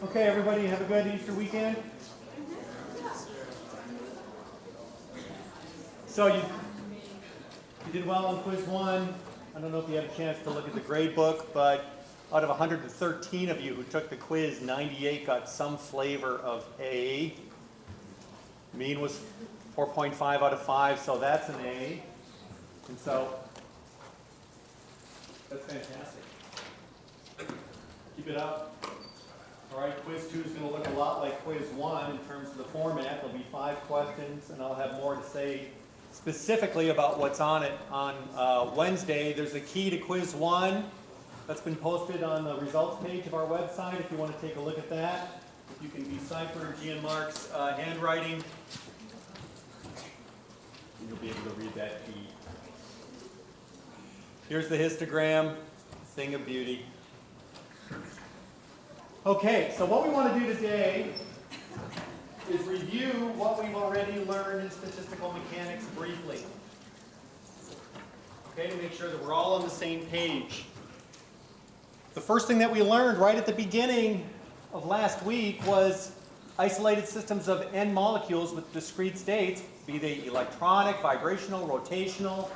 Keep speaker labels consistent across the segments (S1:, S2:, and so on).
S1: Okay, everybody, have a good Easter weekend. So you did well on quiz 1. I don't know if you had a chance to look at the grade book, but out of 113 of you who took the quiz, 98 got some flavor of A. Mean was 4.5 out of 5, so that's an A. And so that's fantastic. Keep it up. All right, quiz 2 is going to look a lot like quiz 1 in terms of the format. There'll be 5 questions, and I'll have more to say specifically about what's on it on Wednesday. There's a key to quiz 1 that's been posted on the results page of our website if you want to take a look at that. If you can decipher Gian Mark's handwriting, you'll be able to read that key. Here's the histogram, thing of beauty. Okay, so what we want to do today is review what we've already learned in statistical mechanics briefly. Okay, to make sure that we're all on the same page. The first thing that we learned right at the beginning of last week was isolated systems of n molecules with discrete states, be they electronic, vibrational, rotational.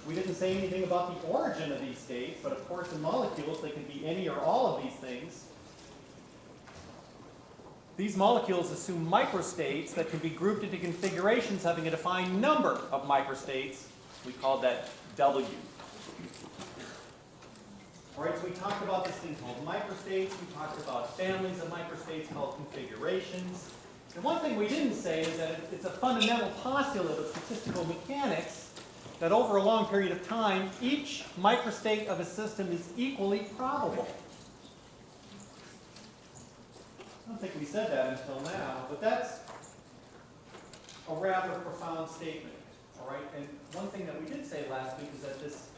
S1: We didn't say anything about the origin of these states, but of course in molecules they can be any or all of these things. These molecules assume microstates that can be grouped into configurations having a defined number of microstates. We called that W. All right, so we talked about this thing called microstates. We talked about families of microstates called configurations. And one thing we didn't say is that it's a fundamental postulate of statistical mechanics that over a long period of time, each microstate of a system is equally probable. I don't think we said that until now, but that's a rather profound statement. All right, and one thing that we did say last week is that this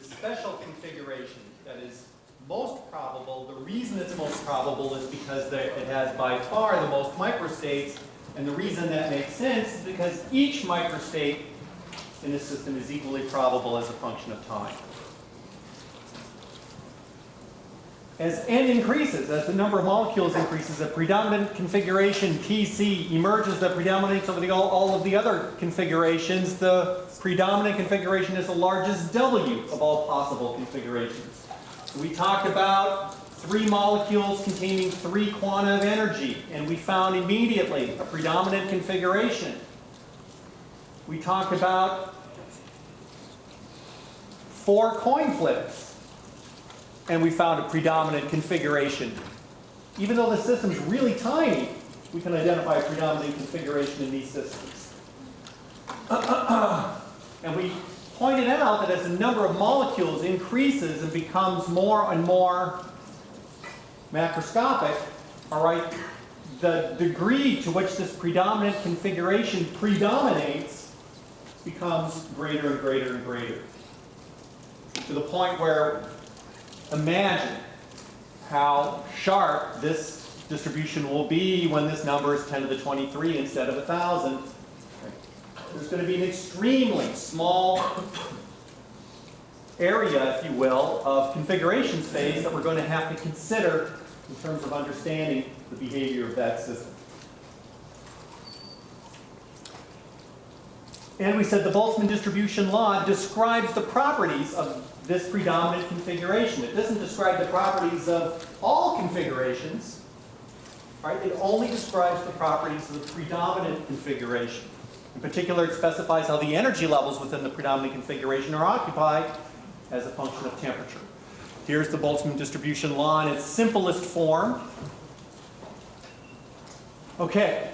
S1: special configuration that is most probable, the reason it's most probable is because it has by far the most microstates, and the reason that makes sense is because each microstate in a system is equally probable as a function of time. As n increases, as the number of molecules increases, a predominant configuration PC emerges that predominates over all of the other configurations. The predominant configuration is the largest W of all possible configurations. So we talked about 3 molecules containing 3 quanta of energy, and we found immediately a predominant configuration. We talked about 4 coin flips, and we found a predominant configuration. Even though the system's really tiny, we can identify a predominant configuration in these systems. And we pointed out that as the number of molecules increases and becomes more and more macroscopic, all right, the degree to which this predominant configuration predominates becomes greater and greater and greater. To the point where imagine how sharp this distribution will be when this number is 10 to the 23 instead of 1,000. There's going to be an extremely small area, if you will, of configuration space that we're going to have to consider in terms of understanding the behavior of that system. And we said the Boltzmann Distribution Law describes the properties of this predominant configuration. It doesn't describe the properties of all configurations. Right? It only describes the properties of the predominant configuration. In particular, it specifies how the energy levels within the predominant configuration are occupied as a function of temperature. Here's the Boltzmann Distribution Law in its simplest form. Okay.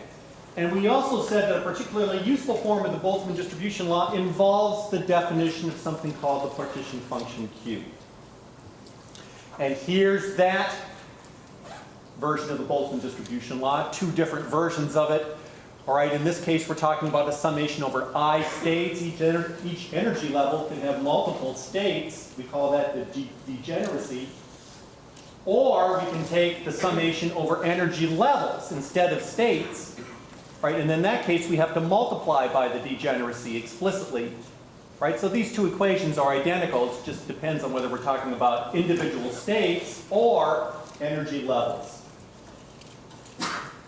S1: And we also said that a particularly useful form of the Boltzmann Distribution Law involves the definition of something called the partition function Q. And here's that version of the Boltzmann Distribution Law, 2 different versions of it. All right, in this case, we're talking about a summation over I states. Each energy level can have multiple states. We call that the degeneracy. Or we can take the summation over energy levels instead of states. Right, and in that case, we have to multiply by the degeneracy explicitly. Right, so these 2 equations are identical. It just depends on whether we're talking about individual states or energy levels.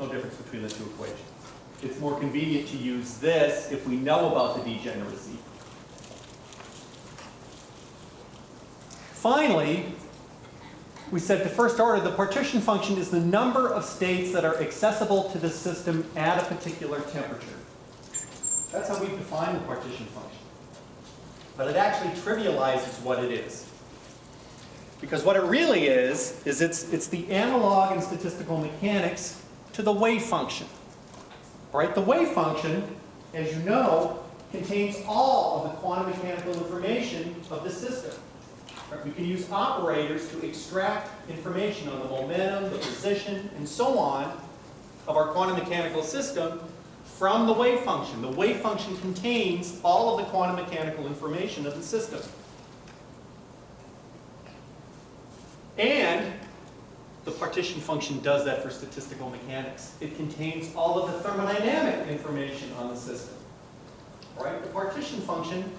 S1: No difference between the two equations. It's more convenient to use this if we know about the degeneracy. Finally, we said the first order, the partition function is the number of states that are accessible to the system at a particular temperature. That's how we define the partition function. But it actually trivializes what it is. Because what it really is it's the analog in statistical mechanics to the wave function. Right? The wave function, as you know, contains all of the quantum mechanical information of the system. We can use operators to extract information on the momentum, the position, and so on of our quantum mechanical system from the wave function. The wave function contains all of the quantum mechanical information of the system. And the partition function does that for statistical mechanics. It contains all of the thermodynamic information on the system. Right? The partition function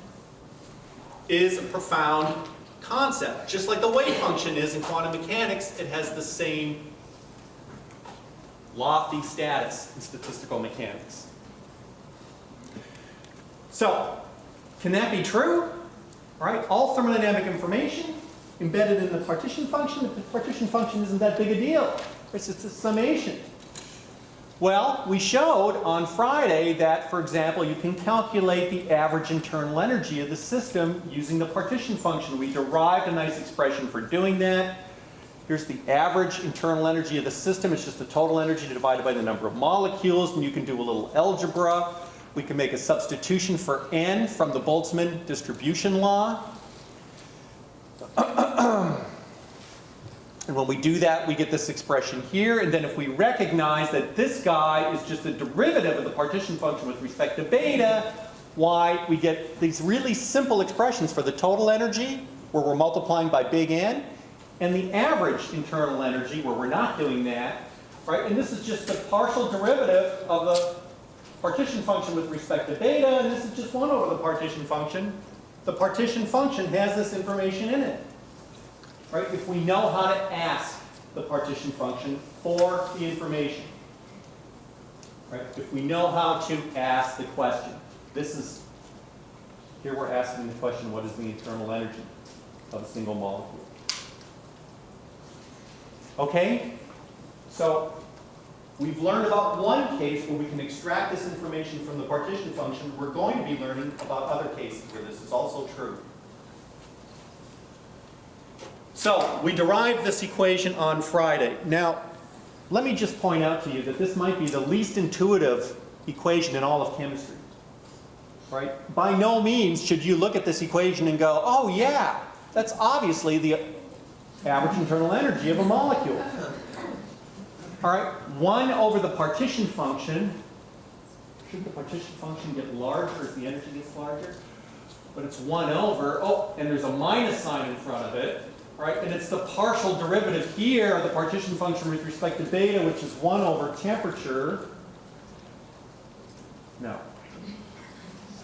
S1: is a profound concept. Just like the wave function is in quantum mechanics, it has the same lofty status in statistical mechanics. So, can that be true? Right? All thermodynamic information embedded in the partition function. The partition function isn't that big a deal. It's a summation. Well, we showed on Friday that, for example, you can calculate the average internal energy of the system using the partition function. We derived a nice expression for doing that. Here's the average internal energy of the system. It's just the total energy divided by the number of molecules, and you can do a little algebra. We can make a substitution for n from the Boltzmann Distribution Law. And when we do that, we get this expression here. And then if we recognize that this guy is just a derivative of the partition function with respect to beta, why we get these really simple expressions for the total energy, where we're multiplying by big N, and the average internal energy, where we're not doing that. Right? And this is just the partial derivative of the partition function with respect to beta, and this is just 1 over the partition function. The partition function has this information in it. Right? If we know how to ask the partition function for the information. Right? If we know how to ask the question. Here we're asking the question, what is the internal energy of a single molecule? Okay? So, we've learned about one case where we can extract this information from the partition function. We're going to be learning about other cases where this is also true. So, we derived this equation on Friday. Now, let me just point out to you that this might be the least intuitive equation in all of chemistry. Right? By no means should you look at this equation and go, oh yeah, that's obviously the average internal energy of a molecule. All right, 1 over the partition function. Shouldn't the partition function get larger as the energy gets larger? But it's 1 over, and there's a minus sign in front of it. Right? And it's the partial derivative here of the partition function with respect to beta, which is 1 over temperature. No.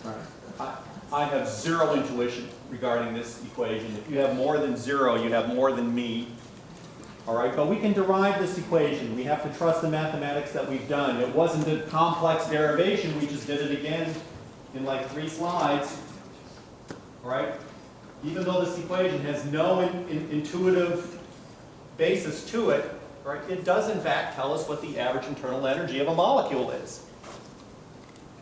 S1: All right. I have zero intuition regarding this equation. If you have more than 0, you have more than me. All right, but we can derive this equation. We have to trust the mathematics that we've done. It wasn't a complex derivation. We just did it again in like 3 slides. All right? Even though this equation has no intuitive basis to it, right, it does in fact tell us what the average internal energy of a molecule is.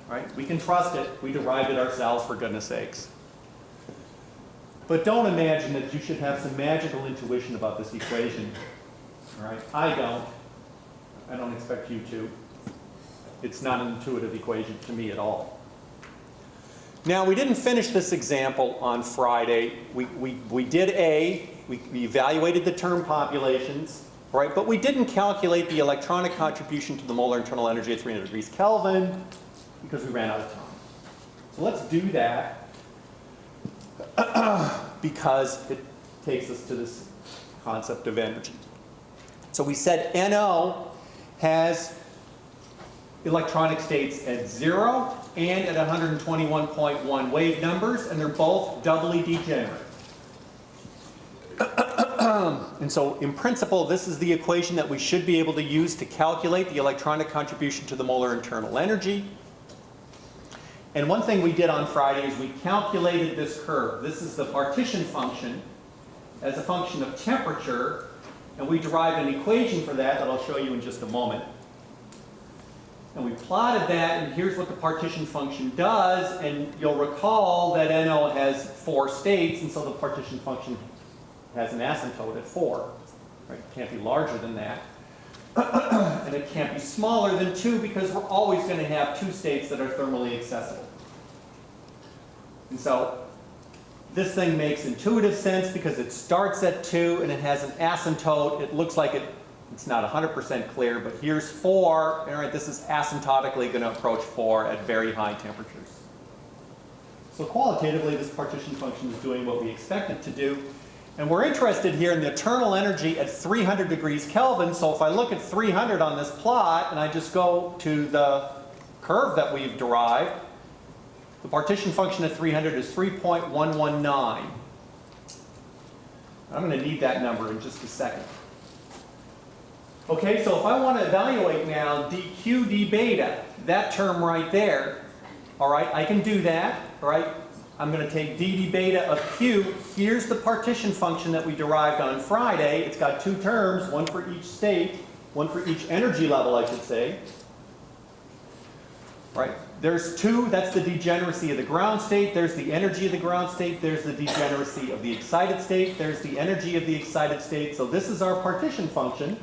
S1: Right? We can trust it. We derived it ourselves, for goodness sakes. But don't imagine that you should have some magical intuition about this equation. All right? I don't. I don't expect you to. It's not an intuitive equation to me at all. Now, we didn't finish this example on Friday. We did A. We evaluated the term populations, right? But we didn't calculate the electronic contribution to the molar internal energy at 300 degrees Kelvin because we ran out of time. So let's do that because it takes us to this concept of energy. So we said NO has electronic states at 0 and at 121.1 wave numbers, and they're both doubly degenerate. And so in principle, this is the equation that we should be able to use to calculate the electronic contribution to the molar internal energy. And one thing we did on Friday is we calculated this curve. This is the partition function as a function of temperature, and we derived an equation for that I'll show you in just a moment. And we plotted that, and here's what the partition function does, and you'll recall that NO has 4 states, and so the partition function has an asymptote at 4. Right? It can't be larger than that. And it can't be smaller than 2 because we're always going to have 2 states that are thermally accessible. And so this thing makes intuitive sense because it starts at 2 and it has an asymptote. It looks like it's not 100% clear, but here's 4. And all right, this is asymptotically going to approach 4 at very high temperatures. So qualitatively, this partition function is doing what we expect it to do. And we're interested here in the internal energy at 300 degrees Kelvin. So if I look at 300 on this plot and I just go to the curve that we've derived, the partition function at 300 is 3.119. I'm going to need that number in just a second. Okay, so if I want to evaluate now dq d beta, that term right there, all right, I can do that, all right? I'm going to take dd beta of q. Here's the partition function that we derived on Friday. It's got 2 terms, one for each state, one for each energy level, I should say. Right? There's 2, that's the degeneracy of the ground state. There's the energy of the ground state. There's the degeneracy of the excited state. There's the energy of the excited state. So this is our partition function.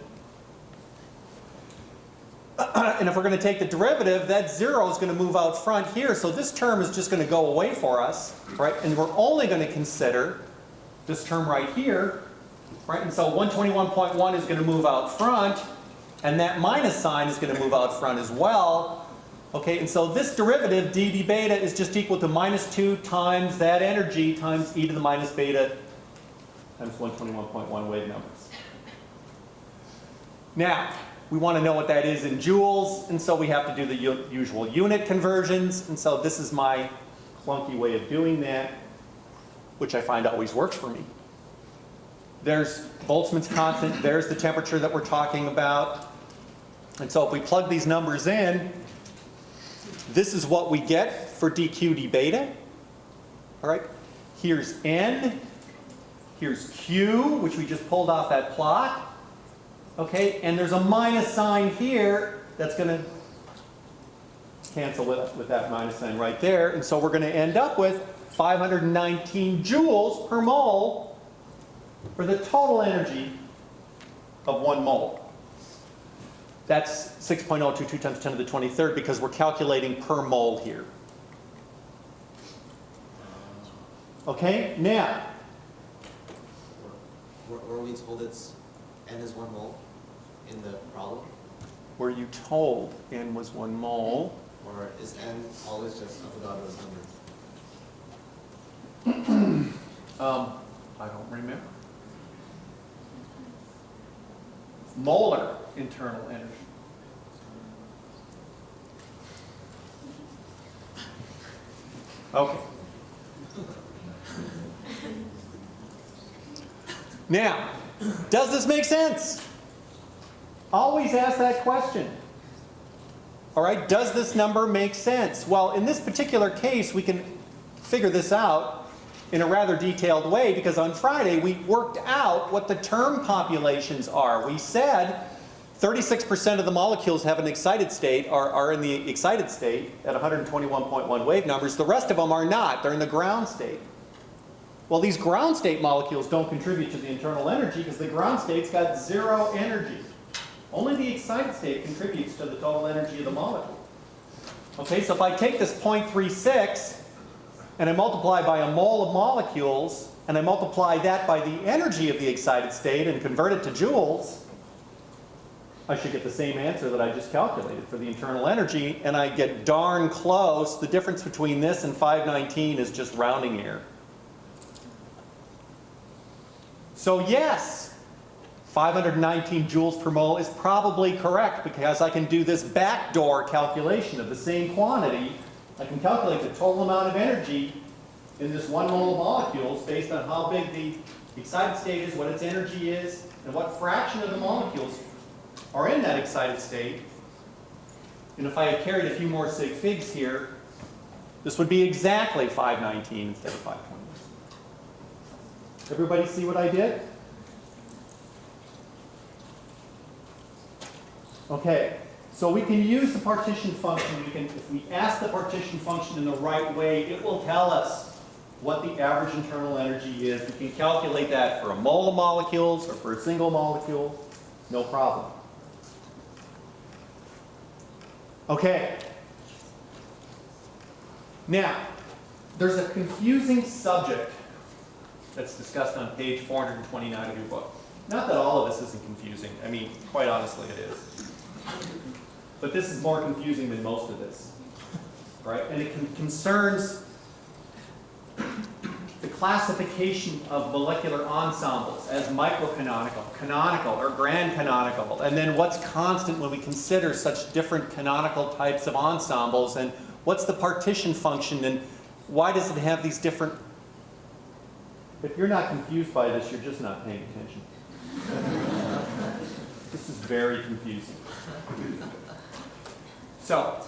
S1: And if we're going to take the derivative, that 0 is going to move out front here. So this term is just going to go away for us, right? And we're only going to consider this term right here, right? And so 121.1 is going to move out front, and that minus sign is going to move out front as well. Okay, and so this derivative, dd beta, is just equal to minus 2 times that energy times e to the minus beta times 121.1 wave numbers. Now, we want to know what that is in joules, and so we have to do the usual unit conversions. And so this is my clunky way of doing that, which I find always works for me. There's Boltzmann's constant, there's the temperature that we're talking about. And so if we plug these numbers in, this is what we get for dq d beta. All right, here's n, here's q, which we just pulled off that plot. Okay, and there's a minus sign here that's going to cancel with that minus sign right there. And so we're going to end up with 519 joules per mole for the total energy of 1 mole. That's 6.022 times 10 to the 23rd because we're calculating per mole here. Okay, now.
S2: Were we told it's n is 1 mole in the problem?
S1: Were you told n was 1 mole?
S2: Or is n always just Avogadro's number?
S1: I don't remember. Molar internal energy. Okay. Now, does this make sense? Always ask that question. All right, does this number make sense? Well, in this particular case, we can figure this out in a rather detailed way because on Friday we worked out what the term populations are. We said 36% of the molecules have an excited state, are in the excited state at 121.1 wave numbers. The rest of them are not. They're in the ground state. Well, these ground state molecules don't contribute to the internal energy because the ground state's got 0 energy. Only the excited state contributes to the total energy of the molecule. Okay, so if I take this 0.36 and I multiply by a mole of molecules and I multiply that by the energy of the excited state and convert it to joules, I should get the same answer that I just calculated for the internal energy, and I get darn close. The difference between this and 519 is just rounding error. So yes, 519 joules per mole is probably correct because I can do this backdoor calculation of the same quantity. I can calculate the total amount of energy in this 1 mole of molecules based on how big the The excited state is what its energy is and what fraction of the molecules are in that excited state. And if I had carried a few more sig figs here, this would be exactly 519 instead of 520. Everybody see what I did? Okay, so we can use the partition function. If we ask the partition function in the right way, it will tell us what the average internal energy is. We can calculate that for a mole of molecules or for a single molecule. No problem. Okay. Now, there's a confusing subject that's discussed on page 429 of your book. Not that all of this isn't confusing. I mean, quite honestly, it is. But this is more confusing than most of this, right? And it concerns the classification of molecular ensembles as microcanonical, canonical, or grand canonical, and then what's constant when we consider such different canonical types of ensembles, and what's the partition function, and why does it have these different... If you're not confused by this, you're just not paying attention. This is very confusing. So,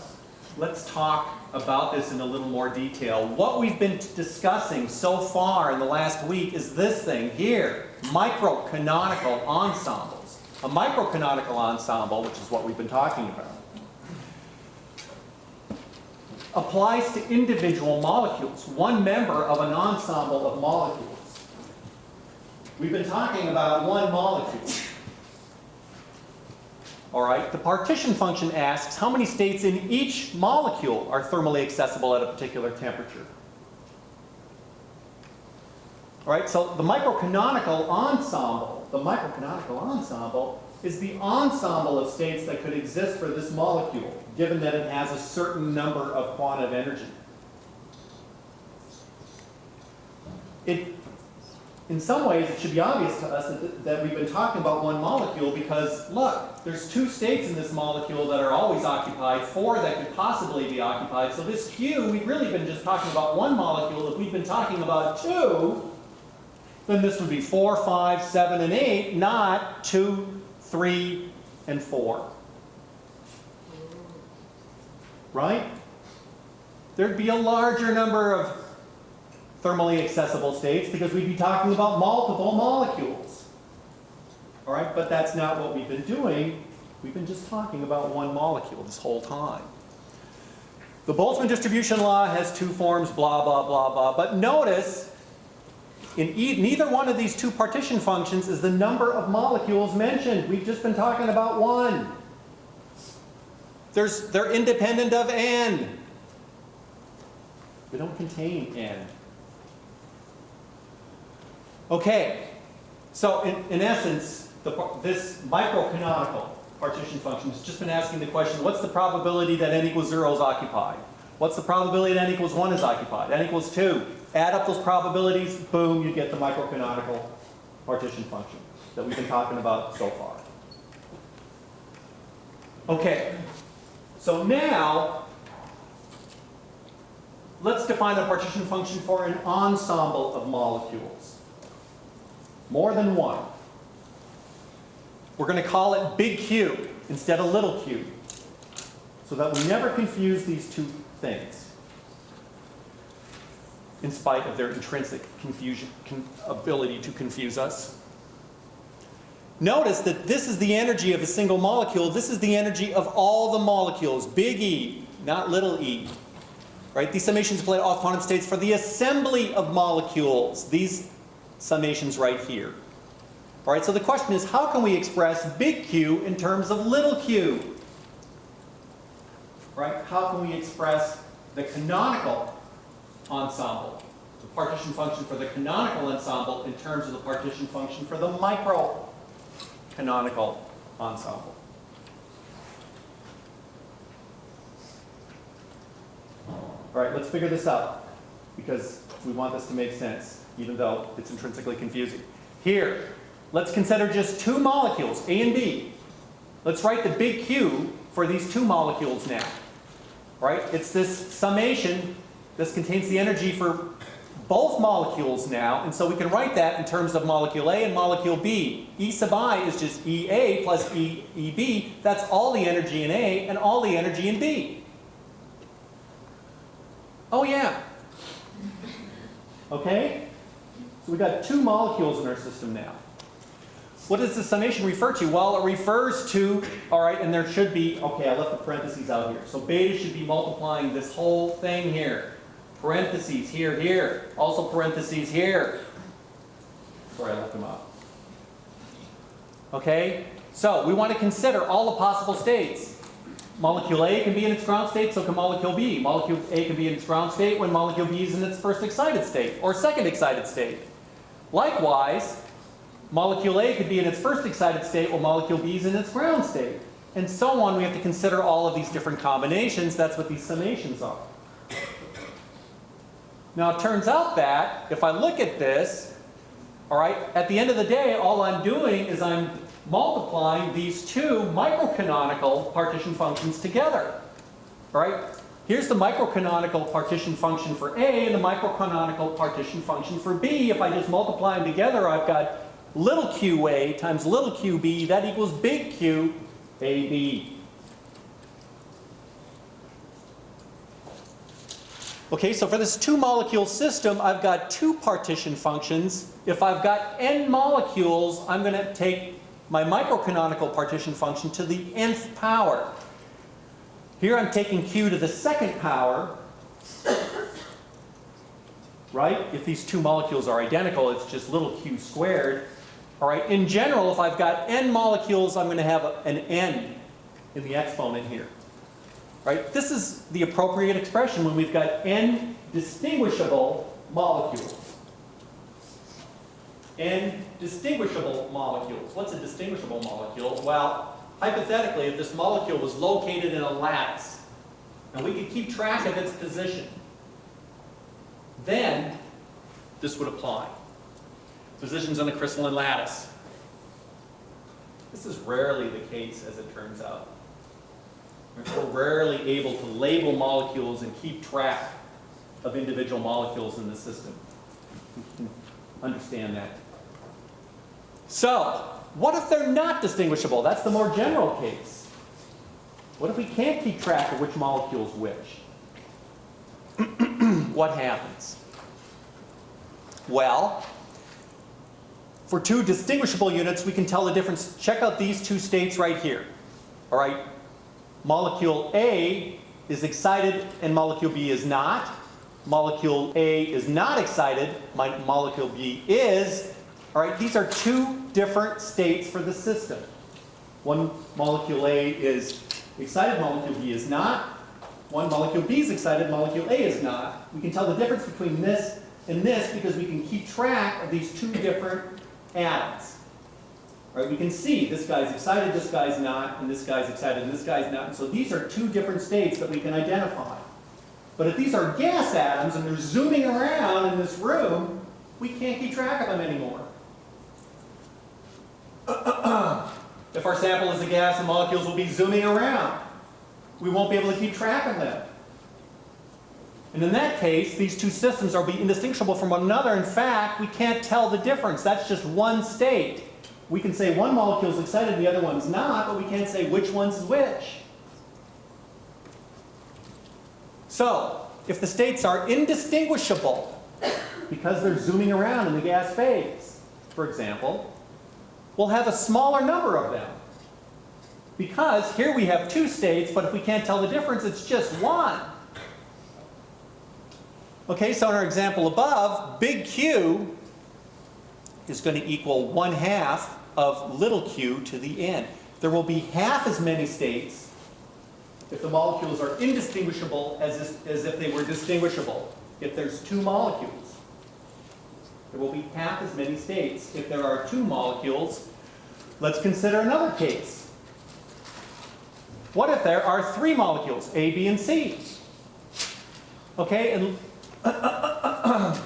S1: let's talk about this in a little more detail. What we've been discussing so far in the last week is this thing here, microcanonical ensembles. A microcanonical ensemble, which is what we've been talking about, applies to individual molecules, one member of an ensemble of molecules. We've been talking about one molecule. All right, the partition function asks how many states in each molecule are thermally accessible at a particular temperature. All right, so the microcanonical ensemble is the ensemble of states that could exist for this molecule, given that it has a certain number of quantum energy. In some ways, it should be obvious to us that we've been talking about one molecule because, look, there's 2 states in this molecule that are always occupied, 4 that could possibly be occupied. So this Q, we've really been just talking about one molecule. If we've been talking about 2, then this would be 4, 5, 7, and 8, not 2, 3, and 4. Right? There'd be a larger number of thermally accessible states because we'd be talking about multiple molecules. All right, but that's not what we've been doing. We've been just talking about one molecule this whole time. The Boltzmann Distribution Law has 2 forms, blah, blah, blah, blah. But notice, in neither one of these 2 partition functions is the number of molecules mentioned. We've just been talking about one. They're independent of n. They don't contain n. Okay, so in essence, this microcanonical partition function has just been asking the question, what's the probability that n equals 0 is occupied? What's the probability that n equals 1 is occupied? N equals 2. Add up those probabilities, boom, you get the microcanonical partition function that we've been talking about so far. Okay, so now let's define a partition function for an ensemble of molecules. More than one. We're going to call it big Q instead of little q, so that we never confuse these 2 things, in spite of their intrinsic ability to confuse us. Notice that this is the energy of a single molecule. This is the energy of all the molecules, big E, not little e. Right? These summations apply to all quantum states for the assembly of molecules. These summations right here. All right, so the question is, how can we express big Q in terms of little q? Right? How can we express the canonical ensemble, the partition function for the canonical ensemble, in terms of the partition function for the microcanonical ensemble? All right, let's figure this out, because we want this to make sense, even though it's intrinsically confusing. Here, let's consider just 2 molecules, A and B. Let's write the big Q for these 2 molecules now. Right? It's this summation. This contains the energy for both molecules now, and so we can write that in terms of molecule A and molecule B. E sub I is just EA plus EB. That's all the energy in A and all the energy in B. Oh yeah. Okay? So we've got two molecules in our system now. What does the summation refer to? Well, it refers to, all right, and there should be, okay, I left the parentheses out here. So beta should be multiplying this whole thing here. Parentheses here, here. Also parentheses here. Sorry, I left them out. Okay? So we want to consider all the possible states. Molecule A can be in its ground state, so can molecule B. Molecule A can be in its ground state when molecule B is in its first excited state or second excited state. Likewise, molecule A could be in its first excited state while molecule B is in its ground state. And so on. We have to consider all of these different combinations. That's what these summations are. Now it turns out that if I look at this, all right, at the end of the day, all I'm doing is I'm multiplying these two microcanonical partition functions together. All right? Here's the microcanonical partition function for A and the microcanonical partition function for B. If I just multiply them together, I've got little QA times little QB. That equals big Q AB. Okay, so for this two-molecule system, I've got two partition functions. If I've got n molecules, I'm going to take my microcanonical partition function to the nth power. Here I'm taking Q to the second power. Right? If these two molecules are identical, it's just little q squared. All right, in general, if I've got n molecules, I'm going to have an n in the exponent here. Right? This is the appropriate expression when we've got n distinguishable molecules. N distinguishable molecules. What's a distinguishable molecule? Well, hypothetically, if this molecule was located in a lattice, and we could keep track of its position, then this would apply. Positions on the crystalline lattice. This is rarely the case, as it turns out. We're rarely able to label molecules and keep track of individual molecules in the system. You can understand that. So, what if they're not distinguishable? That's the more general case. What if we can't keep track of which molecule's which? What happens? Well, for two distinguishable units, we can tell the difference. Check out these two states right here. All right? Molecule A is excited and molecule B is not. Molecule A is not excited, molecule B is. All right, these are two different states for the system. One molecule A is excited, molecule B is not. One molecule B is excited, molecule A is not. We can tell the difference between this and this because we can keep track of these two different atoms. All right, we can see this guy's excited, this guy's not, and this guy's excited, and this guy's not. And so these are two different states that we can identify. But if these are gas atoms and they're zooming around in this room, we can't keep track of them anymore. If our sample is a gas, the molecules will be zooming around. We won't be able to keep track of them. And in that case, these two systems are indistinguishable from one another. In fact, we can't tell the difference. That's just one state. We can say one molecule is excited and the other one's not, but we can't say which one's which. So, if the states are indistinguishable because they're zooming around in the gas phase, for example, we'll have a smaller number of them. Because here we have two states, but if we can't tell the difference, it's just one. Okay, so in our example above, big Q is going to equal 1/2 of little q to the n. There will be half as many states if the molecules are indistinguishable as if they were distinguishable. If there's two molecules, there will be half as many states. If there are two molecules, let's consider another case. What if there are three molecules, A, B, and C? Okay, and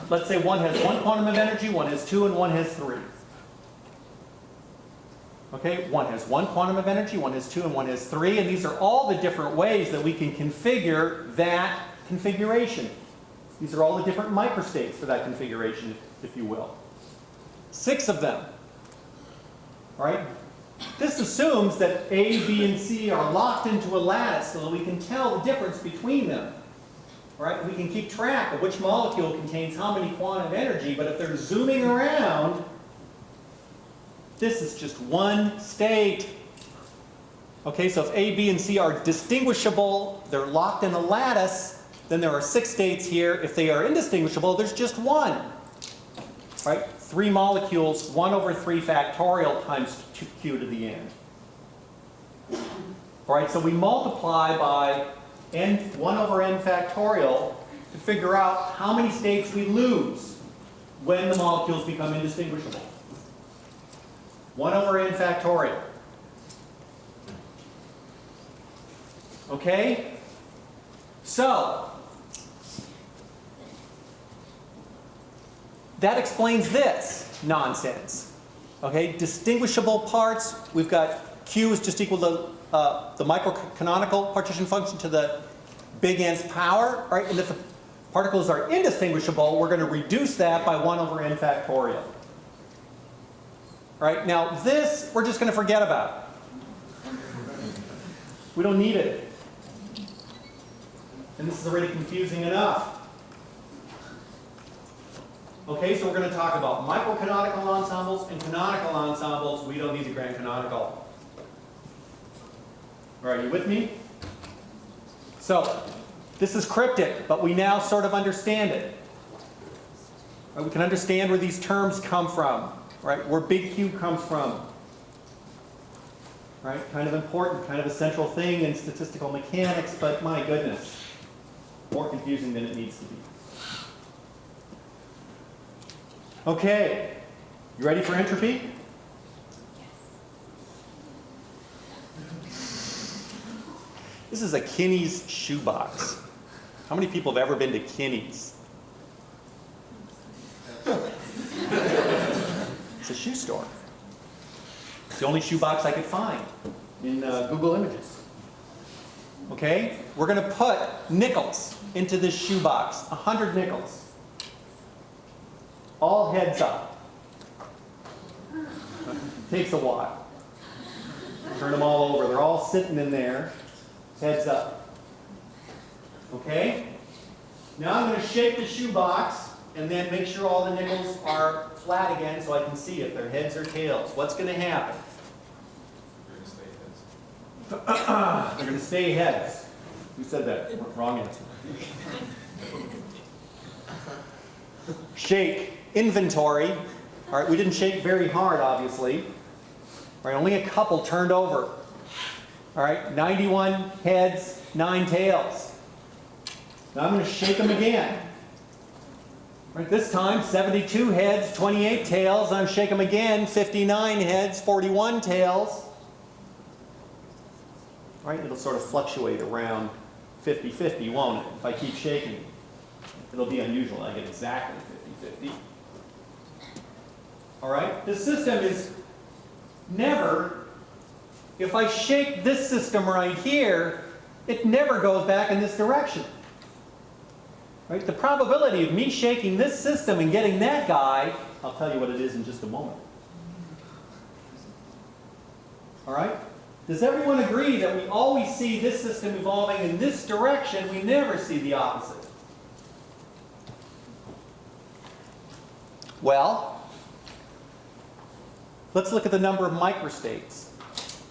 S1: let's say one has 1 quantum of energy, one has 2, and one has 3. Okay, one has 1 quantum of energy, one has 2, and one has 3, and these are all the different ways that we can configure that configuration. These are all the different microstates for that configuration, if you will. 6 of them. All right? This assumes that A, B, and C are locked into a lattice so that we can tell the difference between them. All right? We can keep track of which molecule contains how many quantum energy, but if they're zooming around, this is just one state. Okay, so if A, B, and C are distinguishable, they're locked in a lattice, then there are 6 states here. If they are indistinguishable, there's just one. Right? 3 molecules, 1 over 3 factorial times q to the n. All right, so we multiply by 1 over n factorial to figure out how many states we lose when the molecules become indistinguishable. 1 over n factorial. Okay? So, that explains this nonsense. Okay? Distinguishable parts, we've got Q is just equal to the microcanonical partition function to the big N's power. Right? And if the particles are indistinguishable, we're going to reduce that by 1 over n factorial. Right? Now, this we're just going to forget about. We don't need it. And this is already confusing enough. Okay, so we're going to talk about microcanonical ensembles and canonical ensembles. We don't need the grand canonical. All right, are you with me? So, this is cryptic, but we now sort of understand it. Right, we can understand where these terms come from, right? Where big Q comes from. Right? Kind of important, kind of a central thing in statistical mechanics, but my goodness, more confusing than it needs to be. Okay, you ready for entropy? This is a Kinney's shoebox. How many people have ever been to Kinney's? It's a shoe store. It's the only shoebox I could find in Google Images. Okay? We're going to put nickels into this shoebox. 100 nickels. All heads up. Takes a while. Turn them all over. They're all sitting in there. Heads up. Okay? Now I'm going to shake the shoebox and then make sure all the nickels are flat again so I can see if they're heads or tails. What's going to happen? They're going to stay heads. Who said that? Wrong answer. Shake. Inventory. All right, we didn't shake very hard, obviously. All right, only a couple turned over. All right, 91 heads, 9 tails. Now I'm going to shake them again. All right, this time 72 heads, 28 tails. I'm shake them again, 59 heads, 41 tails. All right, it'll sort of fluctuate around 50-50, won't it? If I keep shaking, it'll be unusual. I get exactly 50-50. All right, the system is never, if I shake this system right here, it never goes back in this direction. Right? The probability of me shaking this system and getting that guy, I'll tell you what it is in just a moment. All right? Does everyone agree that we always see this system evolving in this direction? We never see the opposite. Well, let's look at the number of microstates.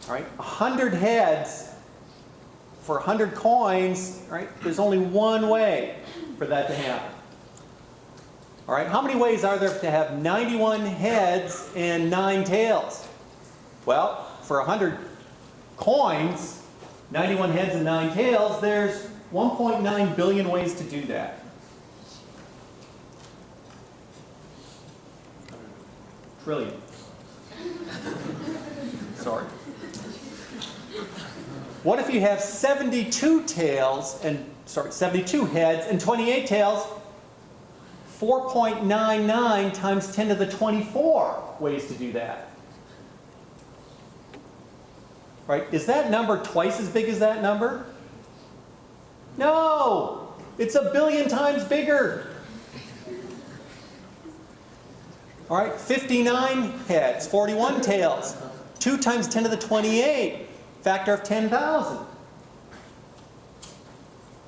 S1: All right, 100 heads for 100 coins, right? There's only one way for that to happen. All right, how many ways are there to have 91 heads and 9 tails? Well, for 100 coins, 91 heads and 9 tails, there's 1.9 billion ways to do that. Trillion. Sorry. What if you have 72 heads and 28 tails? 4.99 times 10 to the 24 ways to do that. Right? Is that number twice as big as that number? No! It's a billion times bigger. All right, 59 heads, 41 tails, 2 times 10 to the 28, factor of 10,000. All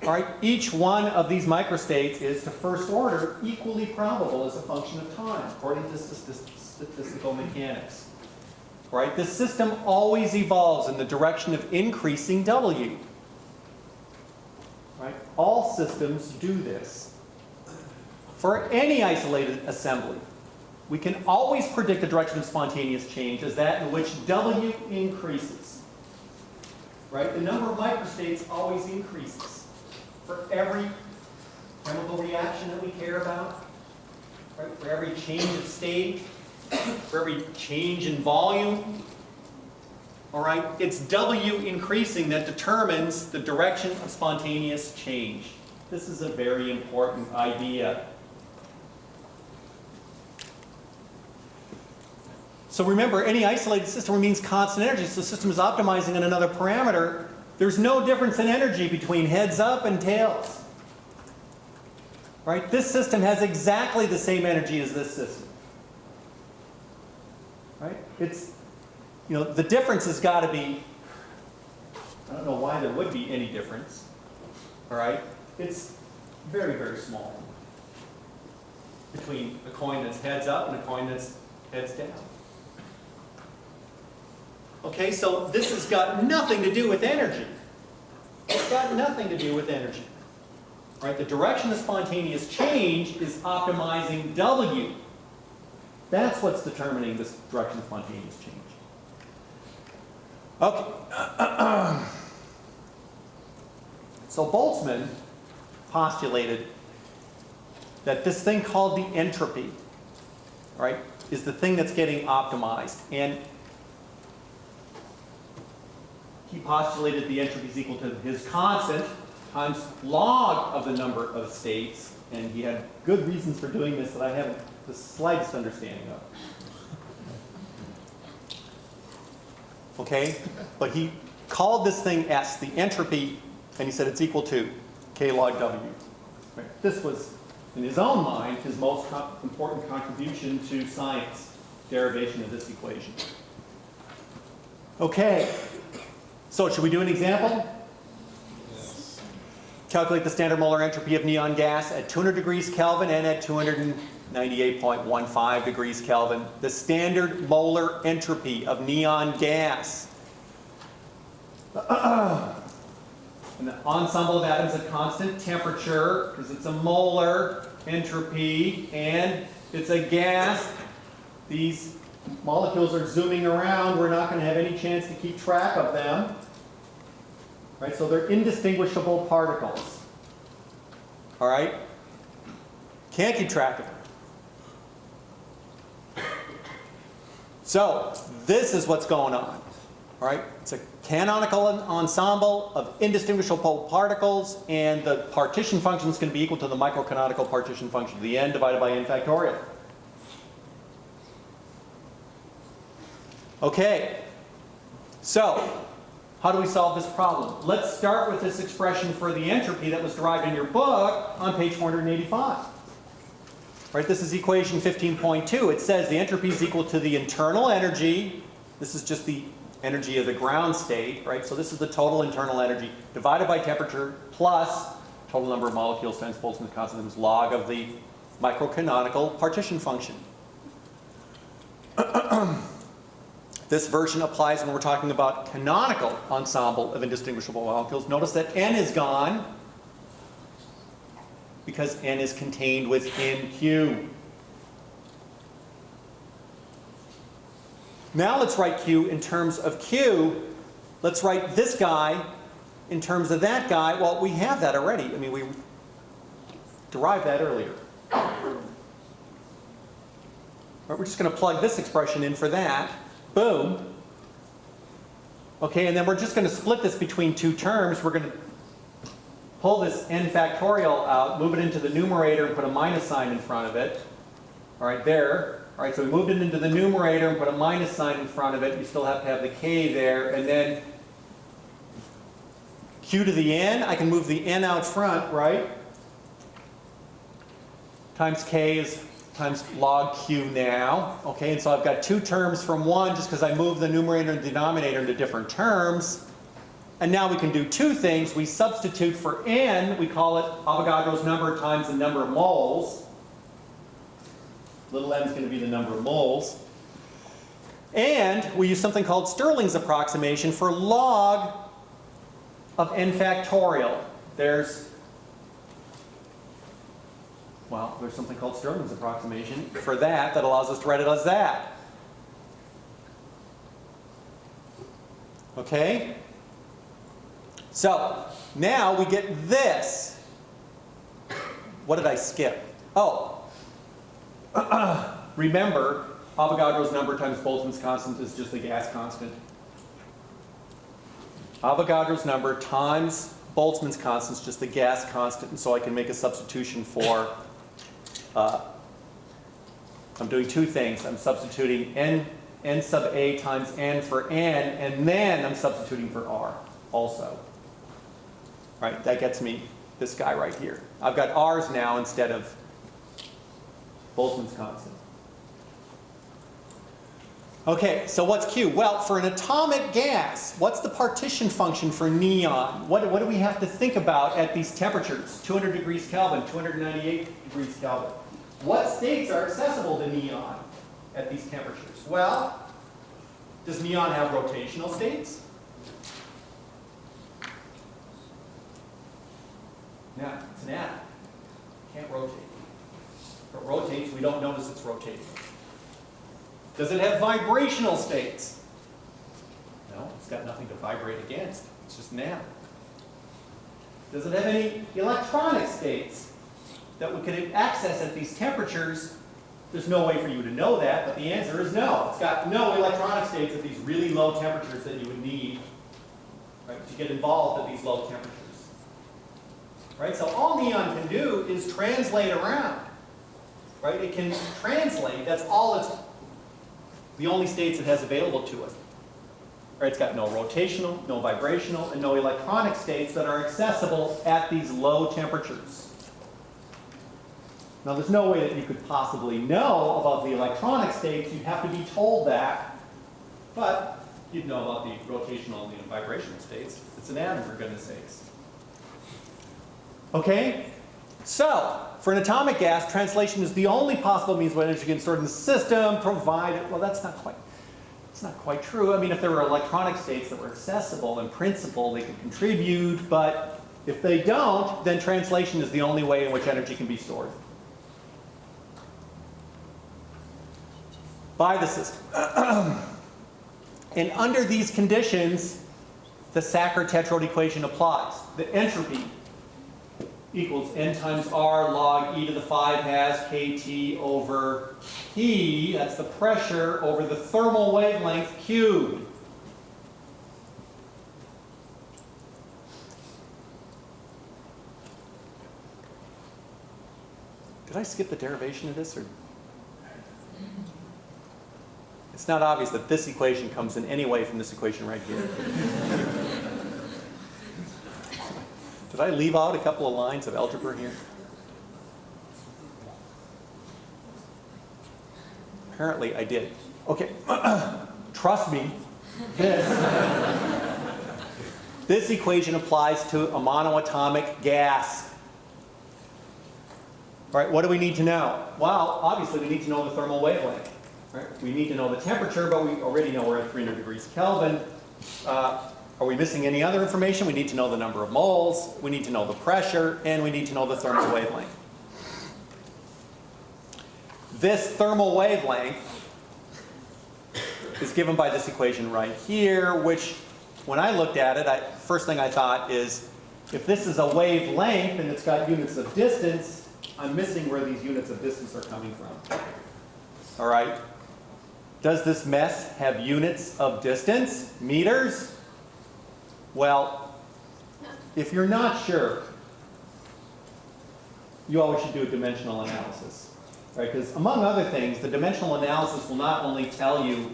S1: right, each one of these microstates is, to first order, equally probable as a function of time, according to statistical mechanics. All right, this system always evolves in the direction of increasing W. Right? All systems do this. For any isolated assembly, we can always predict the direction of spontaneous change as that in which W increases. Right? The number of microstates always increases. For every chemical reaction that we care about, right? For every change of state, for every change in volume, all right, it's W increasing that determines the direction of spontaneous change. This is a very important idea. So remember, any isolated system means constant energy, so the system is optimizing on another parameter. There's no difference in energy between heads up and tails. Right? This system has exactly the same energy as this system. Right? It's, you know, the difference has got to be, I don't know why there would be any difference. All right? It's very, very small between a coin that's heads up and a coin that's heads down. Okay, so this has got nothing to do with energy. It's got nothing to do with energy. Right? The direction of spontaneous change is optimizing W. That's what's determining this direction of spontaneous change. Okay. So Boltzmann postulated that this thing called the entropy, right, is the thing that's getting optimized. And he postulated the entropy is equal to his constant times log of the number of states. And he had good reasons for doing this that I haven't the slightest understanding of. Okay? But he called this thing S, the entropy, and he said it's equal to K log W. Right? This was, in his own mind, his most important contribution to science, derivation of this equation. Okay. So should we do an example?
S2: Yes.
S1: Calculate the standard molar entropy of neon gas at 200 degrees Kelvin and at 298.15 degrees Kelvin. The standard molar entropy of neon gas. And the ensemble of atoms at constant temperature, because it's a molar entropy and it's a gas. These molecules are zooming around. We're not going to have any chance to keep track of them. Right? So they're indistinguishable particles. All right? Can't keep track of them. So this is what's going on. All right? It's a canonical ensemble of indistinguishable particles, and the partition function is going to be equal to the microcanonical partition function, the n divided by n factorial. Okay, so how do we solve this problem? Let's start with this expression for the entropy that was derived in your book on page 485. Right, this is equation 15.2. It says the entropy is equal to the internal energy. This is just the energy of the ground state, right? So this is the total internal energy divided by temperature plus total number of molecules times Boltzmann constant times log of the microcanonical partition function. This version applies when we're talking about canonical ensemble of indistinguishable molecules. Notice that n is gone because n is contained within Q. Now let's write Q in terms of Q. Let's write this guy in terms of that guy. Well, we have that already. I mean, we derived that earlier. Right, we're just going to plug this expression in for that. Boom. Okay, and then we're just going to split this between two terms. We're going to pull this n factorial out, move it into the numerator, and put a minus sign in front of it. All right, there. All right, so we moved it into the numerator and put a minus sign in front of it. You still have to have the k there. And then q to the n, I can move the n out front, right? times k is times log q now. Okay, and so I've got two terms from one just because I moved the numerator and denominator into different terms. And now we can do two things. We substitute for n, we call it Avogadro's number times the number of moles. Little n is going to be the number of moles. And we use something called Stirling's approximation for log of n factorial. There's something called Stirling's approximation for that allows us to write it as that. Okay? So, now we get this. What did I skip? Oh. Remember, Avogadro's number times Boltzmann's constant is just the gas constant. Avogadro's number times Boltzmann's constant is just the gas constant, and so I can make a substitution for, I'm doing two things. I'm substituting n sub a times n for n, and then I'm substituting for r also. Right, that gets me this guy right here. I've got r's now instead of Boltzmann's constant. Okay, so what's Q? Well, for an atomic gas, what's the partition function for neon? What do we have to think about at these temperatures? 200 degrees Kelvin, 298 degrees Kelvin. What states are accessible to neon at these temperatures? Well, does neon have rotational states? No, it's an atom. Can't rotate. If it rotates, we don't notice it's rotating. Does it have vibrational states? No, it's got nothing to vibrate against. It's just an atom. Does it have any electronic states that we could access at these temperatures? There's no way for you to know that, but the answer is no. It's got no electronic states at these really low temperatures that you would need, right, to get involved at these low temperatures. Right? So all neon can do is translate around. Right? It can translate. That's all it's the only states it has available to us. Right? It's got no rotational, no vibrational, and no electronic states that are accessible at these low temperatures. Now, there's no way that you could possibly know about the electronic states. You'd have to be told that. But you'd know about the rotational and the vibrational states. It's an atom, for goodness sakes. Okay? So, for an atomic gas, translation is the only possible means by which you can store it in the system, provided, well, it's not quite true. I mean, if there were electronic states that were accessible, in principle, they could contribute, but if they don't, then translation is the only way in which energy can be stored by the system. And under these conditions, the Sackur-Tetrode equation applies. The entropy equals n times r log e to the 5 has kt over P. That's the pressure over the thermal wavelength cubed. Did I skip the derivation of this? Or? It's not obvious that this equation comes in any way from this equation right here. Did I leave out a couple of lines of algebra here? Apparently I did. Okay, trust me, this equation applies to a monoatomic gas. All right, what do we need to know? Well, obviously we need to know the thermal wavelength. Right? We need to know the temperature, but we already know we're at 300 degrees Kelvin. Are we missing any other information? We need to know the number of moles, we need to know the pressure, and we need to know the thermal wavelength. This thermal wavelength is given by this equation right here, which when I looked at it, first thing I thought is, if this is a wavelength and it's got units of distance, I'm missing where these units of distance are coming from. All right? Does this mess have units of distance? Meters? Well, if you're not sure, you always should do a dimensional analysis. Right? Because among other things, the dimensional analysis will not only tell you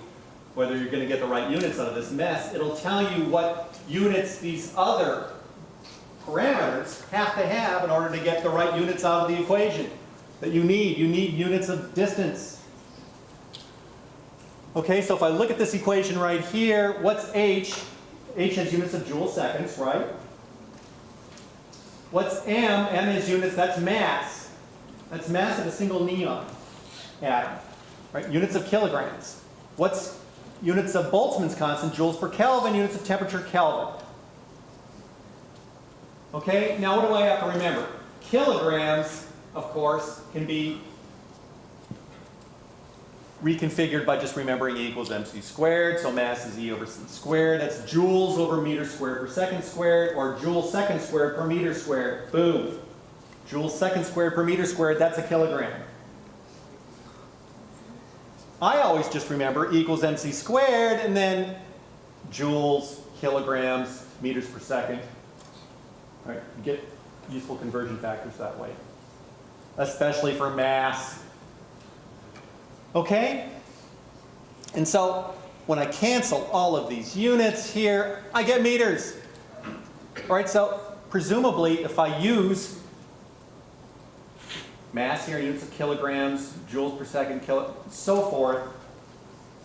S1: whether you're going to get the right units out of this mess, it'll tell you what units these other parameters have to have in order to get the right units out of the equation. that you need. You need units of distance. Okay, so if I look at this equation right here, what's H? H has units of joule seconds, right? What's M? M is units, that's mass. That's mass of a single neon atom, right? Units of kilograms. What's units of Boltzmann's constant? Joules per Kelvin, units of temperature, Kelvin. Okay, now what do I have to remember? Kilograms, of course, can be reconfigured by just remembering E equals mc squared, so mass is E over c squared. That's joules over meter squared per second squared, or joule second squared per meter squared. Boom. Joule second squared per meter squared, that's a kilogram. I always just remember E equals mc squared, and then joules, kilograms, meters per second. All right, you get useful conversion factors that way, especially for mass. Okay? And so when I cancel all of these units here, I get meters. All right, so presumably if I use mass here, units of kilograms, joules per second, so forth,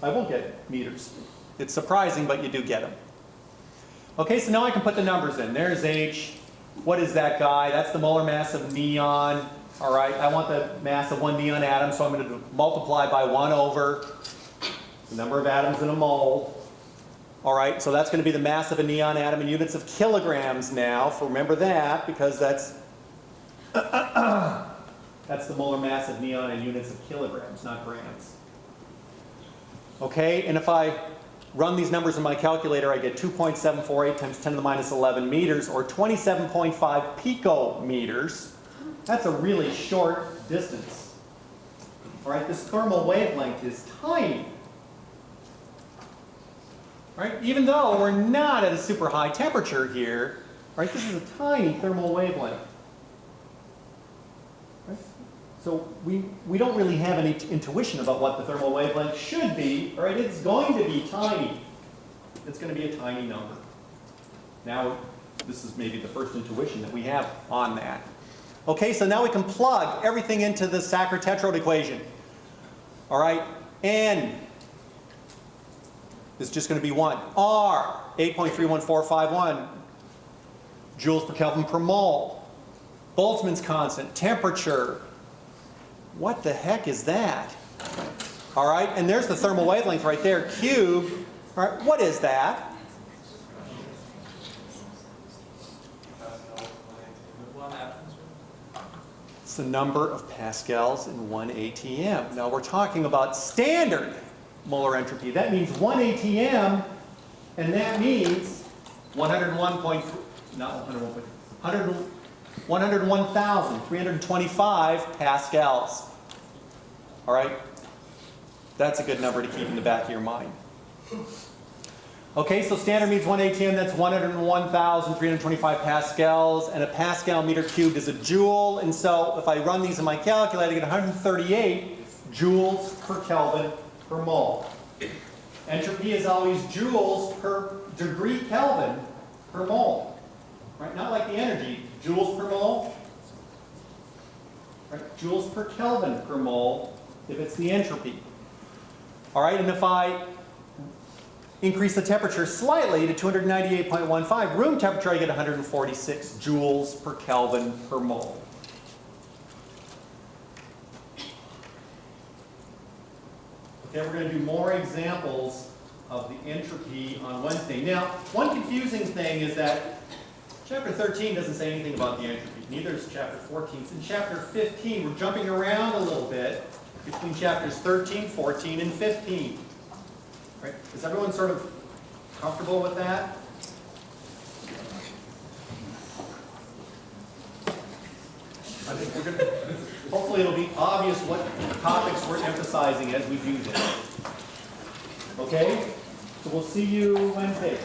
S1: I will get meters. It's surprising, but you do get them. Okay, so now I can put the numbers in. There's H. What is that guy? That's the molar mass of neon. All right, I want the mass of one neon atom, so I'm going to multiply by 1 over the number of atoms in a mole. All right, so that's going to be the mass of a neon atom in units of kilograms now. Remember that, because that's that's the molar mass of neon in units of kilograms, not grams. Okay, and if I run these numbers in my calculator, I get 2.748 times 10 to the minus 11 meters, or 27.5 picometers. That's a really short distance. All right, this thermal wavelength is tiny. Right? Even though we're not at a super high temperature here, right, this is a tiny thermal wavelength. Right? So we don't really have any intuition about what the thermal wavelength should be. All right, it's going to be tiny. It's going to be a tiny number. Now, this is maybe the first intuition that we have on that. Okay, so now we can plug everything into the Sackur-Tetrode equation. All right, N is just going to be 1. R, 8.31451 joules per Kelvin per mole. Boltzmann's constant, temperature. What the heck is that? All right, and there's the thermal wavelength right there, cubed. All right, what is that? It's the number of pascals in 1 ATM. Now we're talking about standard molar entropy. That means 1 ATM, and that means 101,325 pascals. All right? That's a good number to keep in the back of your mind. Okay, so standard means 1 ATM, that's 101,325 pascals, and a pascal meter cubed is a joule, and so if I run these in my calculator, I get 138 joules per Kelvin per mole. Entropy is always joules per degree Kelvin per mole. Right? Not like the energy, joules per mole. Right? Joules per Kelvin per mole if it's the entropy. All right, and if I increase the temperature slightly to 298.15, room temperature, I get 146 joules per Kelvin per mole. Okay, we're going to do more examples of the entropy on Wednesday. Now, one confusing thing is that chapter 13 doesn't say anything about the entropy. Neither does chapter 14. It's in chapter 15. We're jumping around a little bit between chapters 13, 14, and 15. Right? Is everyone sort of comfortable with that? I think we're going to, hopefully it'll be obvious what topics we're emphasizing as we do this. Okay? So we'll see you Wednesday.